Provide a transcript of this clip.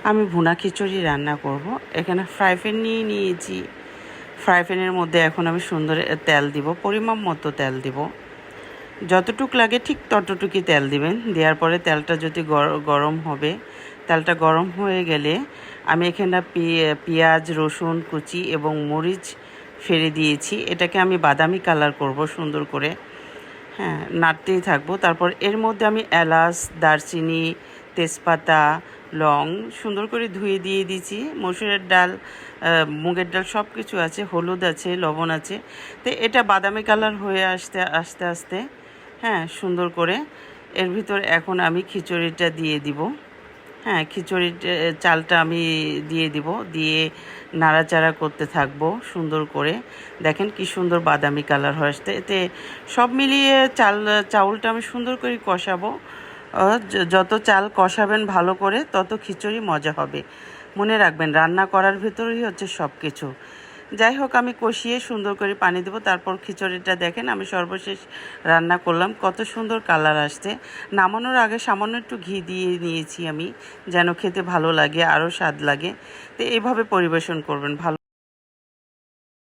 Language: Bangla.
আমি ভুনা খিচুড়ি রান্না করব। এখানে ফ্রাই প্যান নিয়ে নিয়েছি। ফ্রাই প্যানের মধ্যে এখন আমি সুন্দর তেল দিব, পরিমাণ মতো তেল দিব। যতটুক লাগে ঠিক ততটুকুই তেল দিবেন। দেওয়ার পরে তেলটা যদি গরম হবে, তেলটা গরম হয়ে গেলে আমি এখানে পেঁয়াজ, রসুন কুচি এবং মরিচ ফেলে দিয়েছি। এটাকে আমি বাদামি কালার করব সুন্দর করে। হ্যাঁ, নাড়তেই থাকবো। তারপর এর মধ্যে আমি এলাচ, দারচিনি, তেজপাতা, লং সুন্দর করে ধুয়ে দিয়ে দিয়েছি। মসুরের ডাল, মুগের ডাল সব কিছু আছে, হলুদ আছে, লবণ আছে। তো এটা বাদামি কালার হয়ে আস্তে আস্তে হ্যাঁ সুন্দর করে এর ভিতর এখন আমি খিচুড়িটা দিয়ে দিব। হ্যাঁ, খিচুড়ির চালটা আমি দিয়ে দিব, দিয়ে নাড়াচাড়া করতে থাকবো সুন্দর করে। দেখেন কি সুন্দর বাদামি কালার হয়ে আসতে। এতে সব মিলিয়ে চাউলটা আমি সুন্দর করে কষাবো। যত চাল কষাবেন ভালো করে তত খিচুড়ি মজা হবে। মনে রাখবেন রান্না করার ভিতরেই হচ্ছে সব কিছু। যাই হোক, আমি কষিয়ে সুন্দর করে পানি দেবো। তারপর খিচুড়িটা দেখেন আমি সর্বশেষ রান্না করলাম, কত সুন্দর কালার আসছে। নামানোর আগে সামান্য একটু ঘি দিয়ে নিয়েছি আমি, যেন খেতে ভালো লাগে, আরও স্বাদ লাগে। তো এইভাবে পরিবেশন করবেন। ভালো